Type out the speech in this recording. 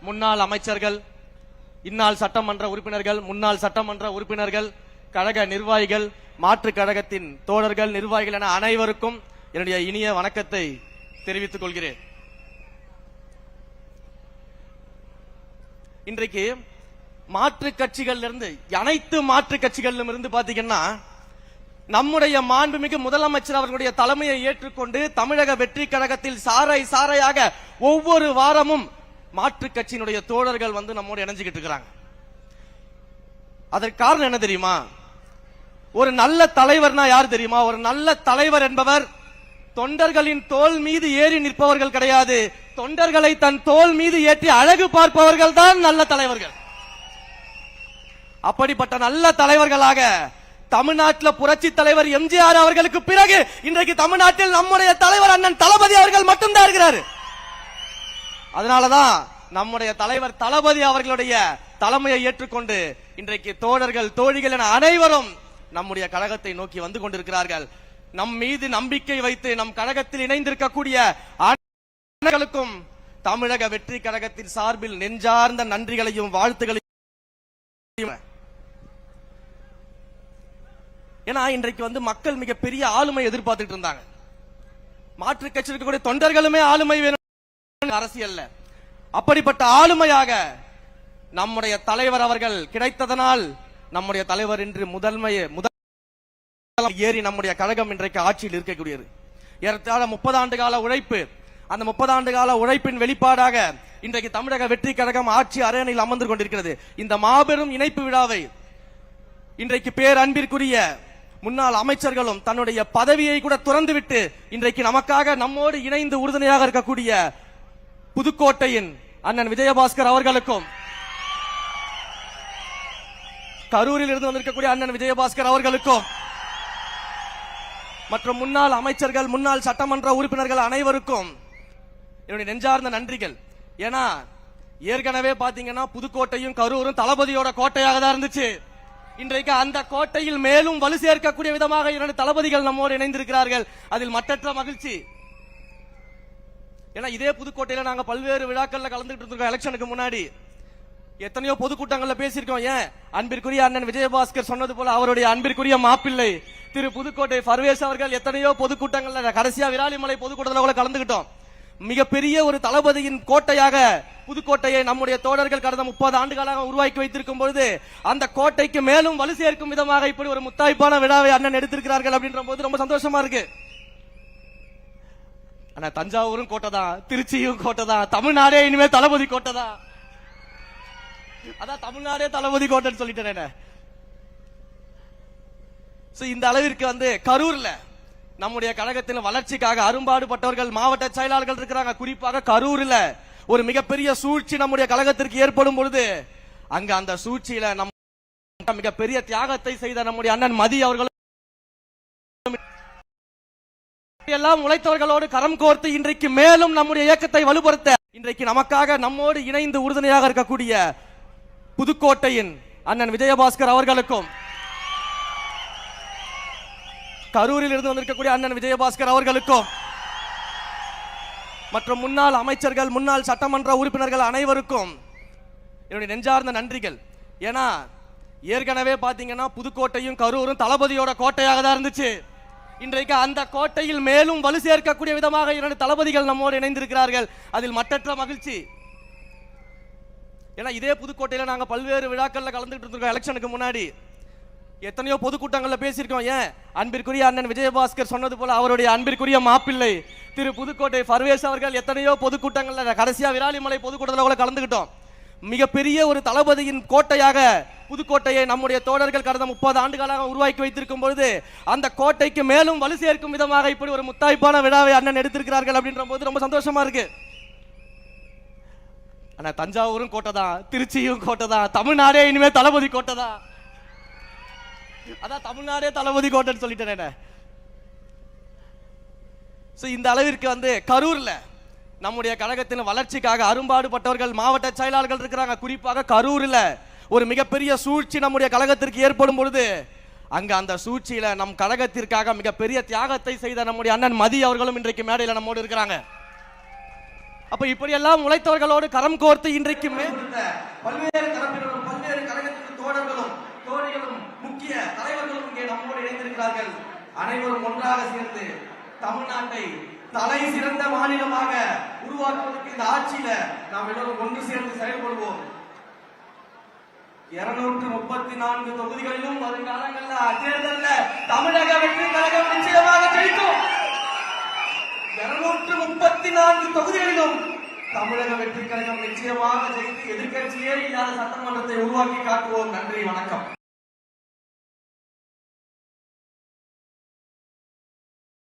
முன்னாள் அமைச்சர்கள், இந்நாள் சட்டமன்ற உறுப்பினர்கள், முன்னாள் சட்டமன்ற உறுப்பினர்கள், கழக நிர்வாகிகள், மாற்று கழகத்தின் தோழர்கள், நிர்வாகிகள் என அனைவருக்கும் என்னுடைய இனிய வணக்கத்தை தெரிவித்துக் கொள்கிறேன். இன்றைக்கு மாற்று கட்சிகள் இருந்து, அனைத்து மாற்று கட்சிகளிலும் இருந்து பாத்தீங்கன்னா நம்முடைய மாண்புமிகு முதலமைச்சர் அவர்களுடைய தலைமையை ஏற்றுக்கொண்டு தமிழக வெற்றி கழகத்தில் சாறை சாறையாக ஒவ்வொரு வாரமும் மாற்று கட்சியினுடைய தோழர்கள் வந்து நம்மோடு இணைஞ்சுக்கிட்டு இருக்கிறாங்க. அதற்கு காரணம் என்ன தெரியுமா? ஒரு நல்ல தலைவர்னா யார் தெரியுமா? ஒரு நல்ல தலைவர் என்பவர் தொண்டர்களின் தோள் மீது ஏறி நிற்பவர்கள் கிடையாது, தொண்டர்களை தன் தோள் மீது ஏற்றி அழகு பார்ப்பவர்கள் தான் நல்ல தலைவர்கள். அப்படிப்பட்ட நல்ல தலைவர்களாக தமிழ்நாட்டில் புரட்சி தலைவர் எம்ஜிஆர் அவர்களுக்கு பிறகு இன்றைக்கு தமிழ்நாட்டில் நம்முடைய தலைவர் அண்ணன் தளபதி அவர்கள் மட்டும்தான் இருக்கிறார். அதனாலதான் நம்முடைய தலைவர் தளபதி அவர்களுடைய தலைமையை ஏற்றுக்கொண்டு இன்றைக்கு தோழர்கள், தோழிகள் என அனைவரும் நம்முடைய கழகத்தை நோக்கி வந்து கொண்டிருக்கிறார்கள். நம் மீது நம்பிக்கை வைத்து நம் கழகத்தில் இணைந்திருக்கக்கூடிய அனைவருக்கும் தமிழக வெற்றி கழகத்தின் சார்பில் நெஞ்சார்ந்த நன்றிகளையும் வாழ்த்துக்களையும். ஏன்னா இன்றைக்கு வந்து மக்கள் மிகப்பெரிய ஆளுமை எதிர்பார்த்துட்டு இருந்தாங்க. மாற்று கட்சி இருக்கக்கூடிய தொண்டர்களுமே ஆளுமை வேணும் அரசியல்ல. அப்படிப்பட்ட ஆளுமையாக நம்முடைய தலைவர் அவர்கள் கிடைத்ததனால் நம்முடைய தலைவர் இன்று முதல் ஏறி நம்முடைய கழகம் இன்றைக்கு ஆட்சியில் இருக்கக்கூடியது. ஏறத்தாழ 30 ஆண்டு கால உழைப்பு, அந்த 30 ஆண்டு கால உழைப்பின் வெளிப்பாடாக இன்றைக்கு தமிழக வெற்றி கழகம் ஆட்சி அரேனையில் அமர்ந்து கொண்டிருக்கிறது. இந்த மாபெரும் இணைப்பு விழாவை இன்றைக்கு பேரன்பிற்குரிய முன்னாள் அமைச்சர்களும் தன்னுடைய பதவியை கூட துறந்துவிட்டு இன்றைக்கு நமக்காக நம்மோடு இணைந்து உறுதுணையாக இருக்கக்கூடிய புதுக்கோட்டையின் அண்ணன் விஜயபாஸ்கர் அவர்களுக்கும், கரூரில் இருந்து வந்திருக்கக்கூடிய அண்ணன் விஜயபாஸ்கர் அவர்களுக்கும் மற்றும் முன்னாள் அமைச்சர்கள், முன்னாள் சட்டமன்ற உறுப்பினர்கள் அனைவருக்கும் என்னுடைய நெஞ்சார்ந்த நன்றிகள். ஏன்னா ஏற்கனவே பாத்தீங்கன்னா புதுக்கோட்டையும் கரூரும் தளபதியோட கோட்டையாக தான் இருந்துச்சு. இன்றைக்கு அந்த கோட்டையில் மேலும் வலு சேர்க்கக்கூடிய விதமாக 2 தளபதிகள் நம்மோடு இணைந்திருக்கிறார்கள். அதில் மற்றற்ற மகிழ்ச்சி. ஏன்னா இதே புதுக்கோட்டையில நாங்க பல்வேறு விழாக்கள்ல கலந்துட்டு இருக்கோம். எலெக்ஷனுக்கு முன்னாடி எத்தனையோ பொதுக்கூட்டங்கள்ல பேசியிருக்கோம். ஏன் அன்பிற்குரிய அண்ணன் விஜயபாஸ்கர் சொன்னது போல அவருடைய அன்பிற்குரிய மாப்பிள்ளை திரு புதுக்கோட்டை பர்வேஸ் அவர்கள் எத்தனையோ பொதுக்கூட்டங்கள்ல, கடைசியா விராலிமலை பொதுக்கூட்டத்தில் கூட கலந்துகிட்டோம். மிகப்பெரிய ஒரு தளபதியின் கோட்டையாக புதுக்கோட்டையை நம்முடைய தோழர்கள் கடந்த 30 ஆண்டுகளாக உருவாக்கி வைத்திருக்கும் பொழுது அந்த கோட்டைக்கு மேலும் வலு சேர்க்கும் விதமாக இப்படி ஒரு முத்தாய்ப்பான விழாவை அண்ணன் எடுத்திருக்கிறார்கள் அப்படின்ற போது ரொம்ப சந்தோஷமா இருக்கு. ஆனா தஞ்சாவூரும் கோட்டை தான், திருச்சியும் கோட்டை தான், தமிழ்நாடே இனிமே தளபதி கோட்டை தான். அதான் தமிழ்நாடே தளபதி கோட்டைன்னு சொல்லிட்டேன். இந்த அளவிற்கு வந்து கரூர்ல நம்முடைய கழகத்தின் வளர்ச்சிக்காக அரும்பாடுபட்டவர்கள், மாவட்ட செயலாளர்கள் இருக்கிறாங்க. குறிப்பாக கரூர்ல ஒரு மிகப்பெரிய சூழ்ச்சி நம்முடைய கழகத்திற்கு ஏற்படும் பொழுது அங்க அந்த சூழ்ச்சியில நம்ம மிகப்பெரிய தியாகத்தை செய்த நம்முடைய அண்ணன் மதி அவர்கள் எல்லாம் உழைத்தவர்களோடு கரம் கோர்த்து இன்றைக்கு மேலும் நம்முடைய இயக்கத்தை வலுப்படுத்த இன்றைக்கு நமக்காக நம்மோடு இணைந்து உறுதுணையாக இருக்கக்கூடிய புதுக்கோட்டையின் அண்ணன் விஜயபாஸ்கர் அவர்களுக்கும், கரூரில் இருந்து வந்திருக்கக்கூடிய அண்ணன் விஜயபாஸ்கர் அவர்களுக்கும் மற்றும் முன்னாள் அமைச்சர்கள், முன்னாள் சட்டமன்ற உறுப்பினர்கள் அனைவருக்கும் என்னுடைய நெஞ்சார்ந்த நன்றிகள். ஏன்னா ஏற்கனவே பாத்தீங்கன்னா புதுக்கோட்டையும் கரூரும் தளபதியோட கோட்டையாக தான் இருந்துச்சு. இன்றைக்கு அந்த கோட்டையில் மேலும் வலு சேர்க்கக்கூடிய விதமாக 2 தளபதிகள் நம்மோடு இணைந்திருக்கிறார்கள். அதில் மற்றற்ற மகிழ்ச்சி. ஏன்னா இதே புதுக்கோட்டையில நாங்க பல்வேறு விழாக்கள்ல கலந்துட்டு இருக்கோம். எலெக்ஷனுக்கு முன்னாடி எத்தனையோ பொதுக்கூட்டங்கள்ல பேசியிருக்கோம். ஏன் அன்பிற்குரிய அண்ணன் விஜயபாஸ்கர் சொன்னது போல அவருடைய அன்பிற்குரிய மாப்பிள்ளை திரு புதுக்கோட்டை பர்வேஸ் அவர்கள் எத்தனையோ பொதுக்கூட்டங்கள்ல, கடைசியா விராலிமலை பொதுக்கூட்டத்தில் கூட கலந்துகிட்டோம். மிகப்பெரிய ஒரு தளபதியின் கோட்டையாக புதுக்கோட்டையை நம்முடைய தோழர்கள் கடந்த 30 ஆண்டுகளாக உருவாக்கி வைத்திருக்கும் பொழுது அந்த கோட்டைக்கு மேலும் வலு சேர்க்கும் விதமாக இப்படி ஒரு முத்தாய்ப்பான விழாவை அண்ணன் எடுத்திருக்கிறார்கள் அப்படின்ற போது ரொம்ப சந்தோஷமா இருக்கு. ஆனா தஞ்சாவூரும் கோட்டை தான், திருச்சியும் கோட்டை தான், தமிழ்நாடே இனிமே தளபதி கோட்டை தான். அதான் தமிழ்நாடே தளபதி கோட்டைன்னு சொல்லிட்டேன். இந்த அளவிற்கு வந்து கரூர்ல நம்முடைய கழகத்தின் வளர்ச்சிக்காக அரும்பாடுபட்டவர்கள், மாவட்ட செயலாளர்கள் இருக்கிறாங்க. குறிப்பாக கரூர்ல ஒரு மிகப்பெரிய சூழ்ச்சி நம்முடைய கழகத்திற்கு ஏற்படும் பொழுது அங்க அந்த சூழ்ச்சியில நம் கழகத்திற்காக மிகப்பெரிய தியாகத்தை செய்த நம்முடைய அண்ணன் மதி அவர்களும் இன்றைக்கு மேடையில் நம்மோடு இருக்கிறாங்க. அப்ப இப்படியெல்லாம் உழைத்தவர்களோடு கரம் கோர்த்து இன்றைக்கு பல்வேறு தரப்பினரும் பல்வேறு கழகத்தின் தோழர்களும் தோழிகளும் முக்கிய தலைவர்களும் இங்கே நம்மோடு இணைந்திருக்கிறார்கள். அனைவரும் ஒன்றாக சேர்ந்து தமிழ்நாட்டை தலை சிறந்த மாநிலமாக உருவாக்குவதற்கு இந்த ஆட்சியில நாம் எல்லோரும் ஒன்று சேர்ந்து செயல்படுவோம். 234 தொகுதிகளிலும் வருங்காலங்களில் தேர்தலில் தமிழக வெற்றி கழகம் நிச்சயமாக ஜெயிக்கும். 234 தொகுதிகளிலும் தமிழக வெற்றி கழகம் நிச்சயமாக ஜெயித்து எதிர்க்கட்சியே இல்லாத சட்டமன்றத்தை உருவாக்கி காட்டுவோம். நன்றி, வணக்கம்.